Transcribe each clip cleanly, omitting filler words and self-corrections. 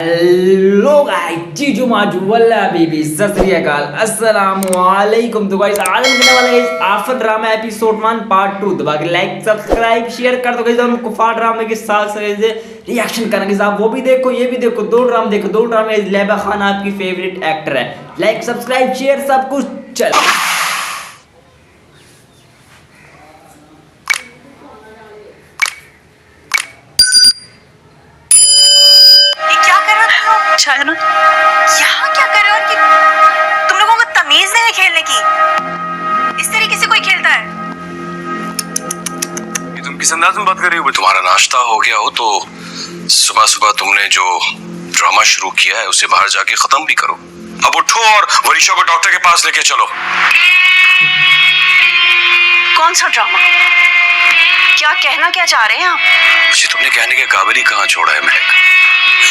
Hello guys, जीजू माजू वल्ला baby सत श्री अकाल अस्सलामु अलैकुम। तो गाइस आज हम करने वाले हैं आफत ड्रामा एपिसोड 1 पार्ट 2। तो बाकी लाइक सब्सक्राइब शेयर कर दो गाइस। हम कुफार ड्रामे के साथ रिएक्शन करेंगे साहब, वो भी देखो ये भी देखो, दो ड्रामा देखो। दो ड्रामे लैबा खान आपकी फेवरेट एक्टर है। लाइक सब्सक्राइब शेयर सब कुछ चलो। अच्छा है ना? यहाँ क्या कर रहे हो कि तुम लोगों को तमीज नहीं है खेलने की? इस तरीके से कोई खेलता है? ये तुम किस अंदाज में बात कर रही हो? तुम्हारा नाश्ता हो गया हो तो सुबह सुबह तुमने जो ड्रामा शुरू किया है उसे बाहर जाके खत्म भी करो। अब उठो और वरीशा को डॉक्टर के पास लेके चलो। कौन सा ड्रामा? क्या कहना क्या चाह रहे हैं आप? मुझे तुमने कहने के काबिल ही कहाँ छोड़ा है महक।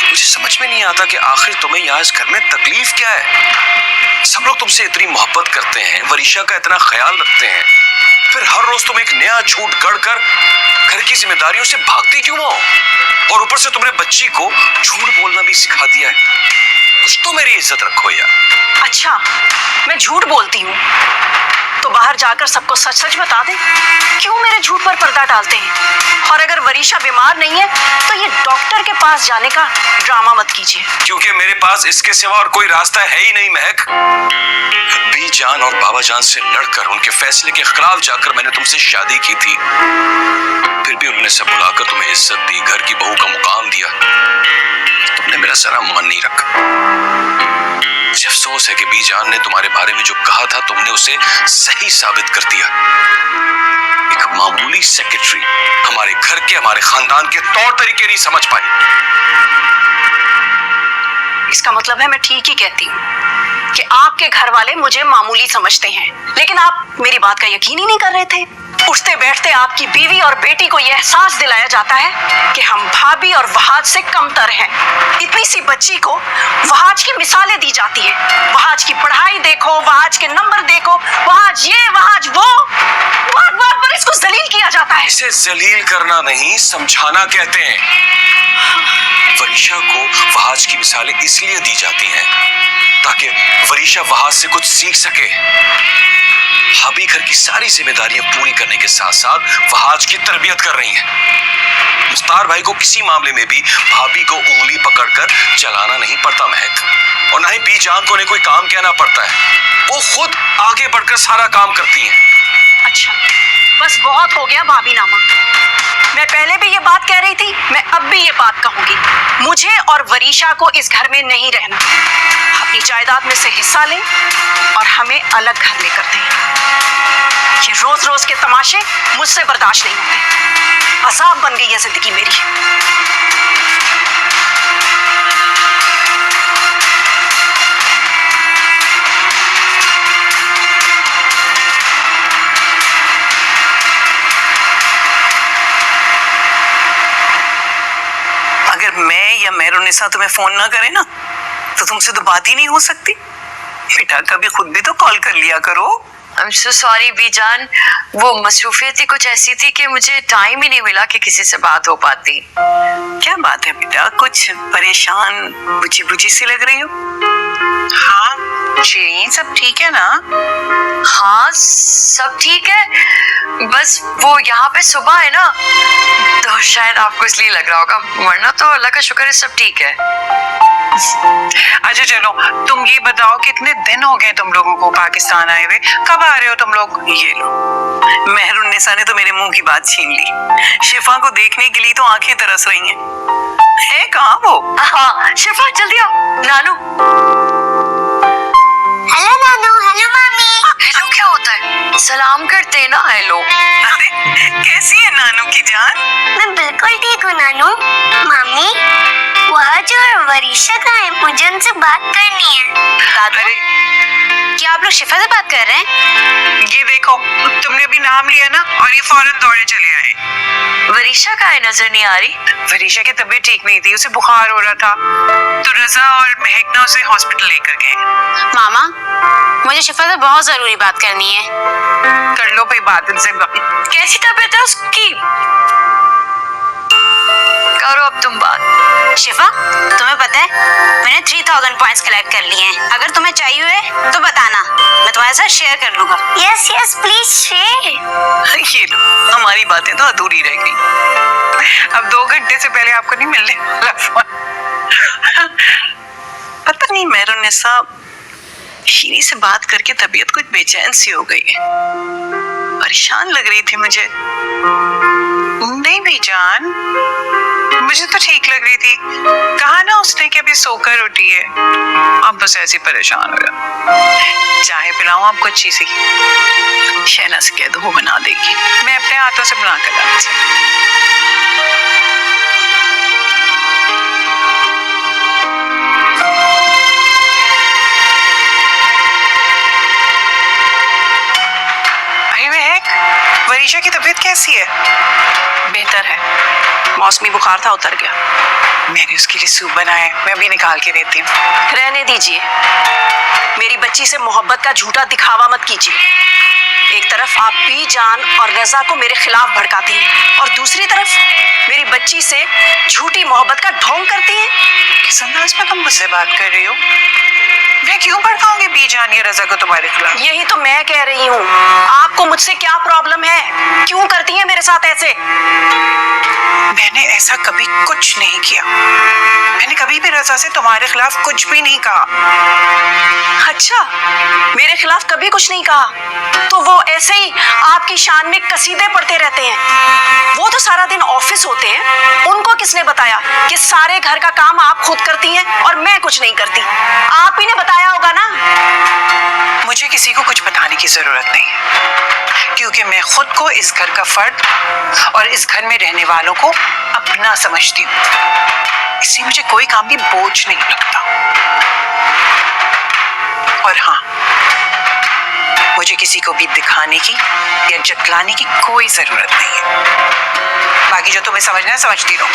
मुझे समझ में नहीं आता कि आखिर तुम्हें यहाँ इस घर में तकलीफ क्या है। सब लोग तुमसे इतनी मोहब्बत करते हैं, वरीशा का इतना ख्याल रखते हैं, फिर हर रोज तुम एक नया झूठ गढ़कर घर की जिम्मेदारियों से भागती क्यों हो? और ऊपर से तुमने बच्ची को झूठ बोलना भी सिखा दिया है। कुछ तो मेरी इज्जत रखो यार। अच्छा, मैं झूठ बोलती हूँ तो बाहर जाकर सबको सच सच बता दें। क्यों मेरे झूठ पर पर्दा डालते हैं? और अगर वरीशा बीमार नहीं है तो ये डॉक्टर के पास जाने का ड्रामा मत कीजिए। क्योंकि मेरे पास इसके सिवा और कोई रास्ता है ही नहीं महक। बी जान और बाबा जान से लड़कर उनके फैसले के खिलाफ जाकर मैंने तुमसे शादी की थी। फिर भी उन्होंने सब बुलाकर तुम्हें इज्जत दी, घर की बहू का मुकाम दिया। तुमने मेरा जरा मन नहीं रखा। मुझे अफसोस है कि बी जान ने तुम्हारे बारे में जो कहा था तुमने उसे सही साबित कर दिया। एक मामूली सेक्रेटरी हमारे घर के, हमारे खानदान के तौर तरीके नहीं समझ पाई। इसका मतलब है मैं ठीक ही कहती हूँ कि आपके घर वाले मुझे मामूली समझते हैं, लेकिन आप मेरी बात का यकीन ही नहीं कर रहे थे। उठते बैठते आपकी बीवी और बेटी को यह एहसास दिलाया जाता है कि हम भाभी और वहाज से कमतर हैं। इतनी सी बच्ची को वहाज की मिसालें दी जाती हैं। वहाज की पढ़ाई देखो, वहाज के नंबर देखो, वहाज ये वहाज वो, बार बार पर इसको जलील किया जाता है। इसे जलील करना नहीं, समझाना कहते हैं। वरीशा को वहाज की मिसालें इसलिए दी जाती हैं ताकि वरीशा वहाज से कुछ सीख सके। भाभी घर की सारी जिम्मेदारियां पूरी करने के साथ साथ वहाज की तरबियत कर रही हैं। मुख्तार भाई को किसी मामले में भी भाभी को उंगली पकड़कर चलाना नहीं पड़ता महक, और ना ही बी जान को कोई काम कहना पड़ता है। वो खुद आगे बढ़कर सारा काम करती हैं। अच्छा, बस बहुत हो गया भाभी नामा। मैं पहले भी ये बात कह रही थी, मैं अब भी ये बात कहूंगी। मुझे और वरीशा को इस घर में नहीं रहना। अपनी जायदाद में से हिस्सा लें और हमें अलग घर लेकर दें। ये रोज रोज के तमाशे मुझसे बर्दाश्त नहीं होते। अजाब बन गई है जिंदगी मेरी। अगर मैं या मेहरुन्निसा तुम्हें फोन ना करे ना तो तुमसे तो बात ही नहीं हो सकती। बेटा कभी खुद भी तो कॉल कर लिया करो। I'm so sorry बीजान, वो मसरूफियत ही कुछ ऐसी थी कि मुझे टाइम ही नहीं मिला कि किसी से बात हो पाती। क्या बात है बेटा, कुछ परेशान बुझी बुझी सी लग रही हो? हाँ शिरीन, सब ठीक है ना? हाँ सब ठीक है, बस वो यहाँ पे सुबह है ना तो शायद आपको इसलिए लग रहा होगा, वरना तो अल्लाह का शुक्र है सब ठीक है। अच्छा चलो, तुम ये बताओ कितने दिन हो गए तुम लोगों को पाकिस्तान आए हुए? कब आ रहे हो तुम लोग? ये लो, मेहरुन्निसा ने तो मेरे मुंह की बात छीन ली। शिफा को देखने के लिए तो आंखें तरस रही हैं। है कहाँ वो? हाँ शिफा जल्दी आओ। नानू। हेलो नानू। हेलो मामी। हेलो क्या होता है? सलाम करते हैं ना हेलो। अरे कैसी है नानू की जान? मैं बिल्कुल ठीक हूँ नानू। मामी, वहाज और वरीशा कहाँ है? मुझे उनसे बात करनी है। अरे क्या आप लोग शिफा से बात कर रहे हैं? ये देखो, तुमने अभी नाम लिया ना और ये फौरन दौड़े चले आए। वरीशा का है, नजर नहीं आ रही। वरीशा की तबीयत ठीक नहीं थी, उसे बुखार हो रहा था, तो रजा और महक ना उसे हॉस्पिटल लेकर गए। मामा, मुझे शिफा से बहुत जरूरी बात करनी है। कर लो भाई बात इनसे। कैसी तबीयत है उसकी? करो अब तुम बात। शिफा, तुम्हें पता है मैंने 3000 पॉइंट्स कलेक्ट कर लिए हैं। अगर तुम्हें चाहिए हुए तो बताना, मैं तुम्हारे साथ शेयर कर लूंगा। Yes yes please share. ये लो, हमारी बातें तो अधूरी रह गई। अब 2 घंटे से पहले आपको नहीं मिलने वाला फोन। पता नहीं मेहरुन्निसा शीनी से बात करके तबीयत कुछ बेचैन सी हो गई है, परेशान लग रही थी मुझे। नहीं भी जान, मुझे तो ठीक लग रही थी। कहा ना उसने कि अभी सोकर उठी है, अब बस ऐसे परेशान हो गया। चाय पिलाऊं आपको अच्छी सी? शहना से कह दो, वो बना देगी, मैं अपने हाथों से बना कर लाऊं उसे। वरीशा की तबीयत कैसी है? बेहतर है, मौसमी बुखार था, उतर गया। मैंने उसके लिए सूप बनाया है, मैं अभी निकाल के देती हूँ। रहने दीजिए, मेरी बच्ची से मोहब्बत का झूठा दिखावा मत कीजिए। एक तरफ आप बीजान और रजा को मेरे खिलाफ भड़काती हैं और दूसरी तरफ मेरी बच्ची से झूठी मोहब्बत का ढोंग करती हैं। किस अंदाज में तुम मुझसे बात कर रही हो? मैं क्यों भड़काऊंगी बीजान या रजा को तुम्हारे खिलाफ? यही तो मैं कह रही हूँ, आपको मुझसे क्या प्रॉब्लम है? क्यों करती हैं मेरे साथ ऐसे? मैंने ऐसा कभी कुछ नहीं किया। मैंने कभी भी रजा से तुम्हारे खिलाफ कुछ भी नहीं कहा। अच्छा, मेरे खिलाफ कभी कुछ नहीं कहा तो वो ऐसे ही आपकी शान में कसीदे पढ़ते रहते हैं। वो तो सारा दिन ऑफिस होते हैं, उनको किसने बताया कि सारे घर का काम आप खुद करती हैं और मैं कुछ नहीं करती? आप ही ने बताया होगा ना। मुझे किसी को कुछ बताने की जरूरत नहीं है, क्योंकि मैं खुद को इस घर का फर्द और इस घर में रहने वालों को अपना समझती हूँ। इससे मुझे कोई काम भी बोझ नहीं लगता। और हाँ, मुझे किसी को भी दिखाने की या जतलाने की कोई जरूरत नहीं है। बाकी जो तुम्हें समझना है समझती रहो।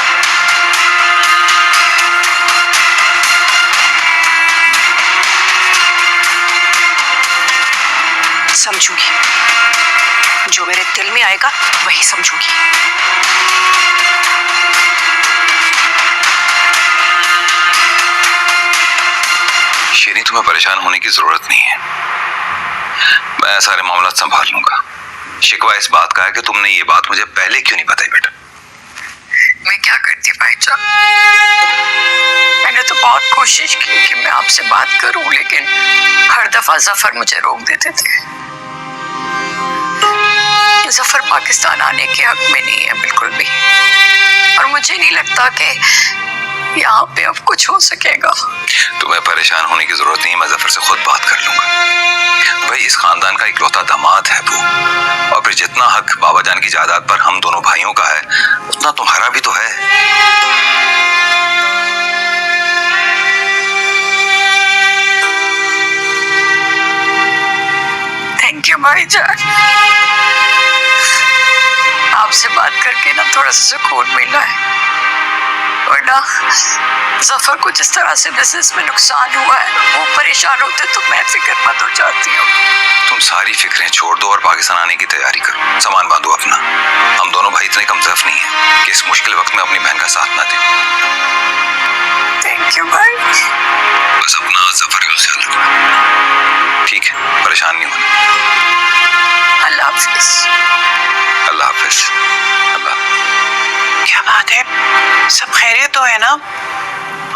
समझूंगी, जो मेरे दिल में आएगा वही समझूंगी। शेरी, तुम्हें परेशान होने की जरूरत नहीं है, मैं सारे मामला संभाल लूंगा। शिकवा इस बात का है कि तुमने ये बात मुझे पहले क्यों नहीं बताई बेटा? मैं क्या करती भाईजान, मैंने तो बहुत कोशिश की कि मैं आपसे बात करूं, लेकिन हर दफा जफर मुझे रोक देते थे। जफर पाकिस्तान आने के हक में नहीं है बिल्कुल भी, और मुझे नहीं लगता कि यहाँ पे अब कुछ हो सकेगा। तुम्हें परेशान होने की जरूरत नहीं है, मैं जफर से खुद बात कर लूंगा। भाई, इस खानदान का इकलौता दामाद है वो, और फिर जितना हक बाबा जान की जायदाद पर हम दोनों भाइयों का है, उतना तुम्हारा भी तो है। थैंक यू भाईजान, आपसे बात करके ना थोड़ा सा सुकून मिला है, वरना जफर को जिस तरह से बिजनेस में नुकसान हुआ है, वो परेशान होते तो मैं फिक्रमंद हो जाती हूँ। तुम सारी फिक्रें छोड़ दो और पाकिस्तान आने की तैयारी करो, सामान बांधो अपना। हम दोनों भाई इतने कमजोर नहीं है कि इस मुश्किल वक्त में अपनी बहन का साथ ना दें। थैंक यू भाई। बस अपना जफर का ख्याल रखना, ठीक है? परेशान नहीं होना। अल्लाह हाफिज। अल्लाह हाफिज। क्या बात है, सब खैरियत तो है ना?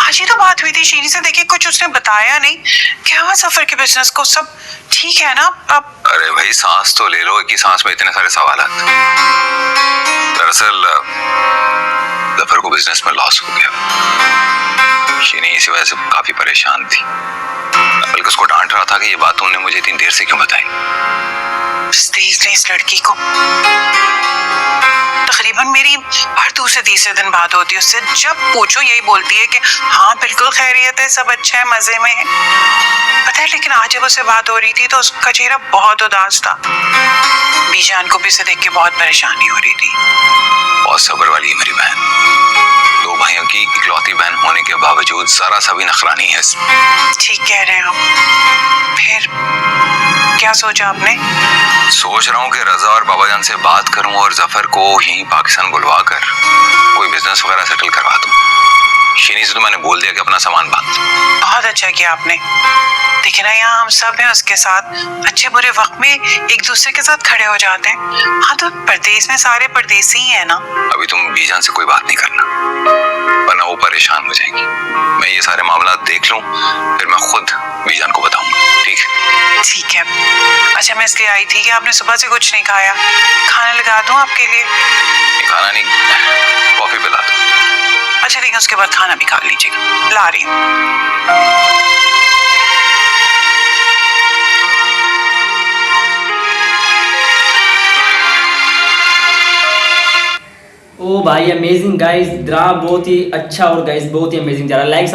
आज ही तो बात हुई थी शीनी से, देखिए कुछ उसने बताया नहीं। क्या हुआ सफर के बिजनेस को, सब ठीक है ना अब? अरे भाई, सांस तो ले लो, एक ही सांस में इतने सारे सवालात। दरअसल जफर को बिजनेस में लॉस हो गया। शीनी इसी वजह से काफी परेशान थी, बल्कि उसको डांट रहा था कि ये बात तुमने मुझे इतनी देर से क्यों बताई। इस लड़की को तकरीबन मेरी हर दूसरे तीसरे दिन बात होती है उससे, जब पूछो यही बोलती है कि हाँ बिल्कुल खैरियत है, सब अच्छा है, मजे में है। पता है, लेकिन आज जब उससे बात हो रही थी तो उसका चेहरा बहुत उदास था। बीजान को भी उसे देख के बहुत परेशानी हो रही थी। बहुत सब्र वाली है मेरी बहन, 2 भाइयों की इकलौती बहन होने के बावजूद जरा सा भी नखरा नहीं है इसमें। ठीक कह रहे हैं आप। फिर क्या सोचा आपने? सोच रहा हूँ कि रजा और बाबा जान से बात करूं और जफर को यहीं पाकिस्तान बुलवा कर कोई बिजनेस वगैरह सेटल करवा दूं। शीनी से तो मैंने बोल दिया कि अपना सामान बांध। बहुत अच्छा किया आपने। देखिए ना, यहाँ हम सब हैं उसके साथ, अच्छे बुरे वक्त में एक दूसरे के साथ खड़े हो जाते हैं। हाँ, तो परदेश में सारे परदेसी ही है ना। अभी तुम बीजान से कोई बात नहीं करना, वरना वो परेशान हो जाएंगी। मैं ये सारे मामला देख लूं, फिर मैं खुद बीजान को बताऊंगा। ठीक है? ठीक है। अच्छा, मैं इसलिए आई थी कि आपने सुबह से कुछ नहीं खाया। खाना लगा दूं आपके लिए? खाना नहीं, कॉफी पिला दो। अच्छा, लेकिन उसके बाद खाना भी खा लीजिएगा। ला रही हूँ। ओ भाई अमेजिंग गाइस, ड्रामा बहुत ही अच्छा और गाइस बहुत ही अमेजिंग जा रहा है। लाइक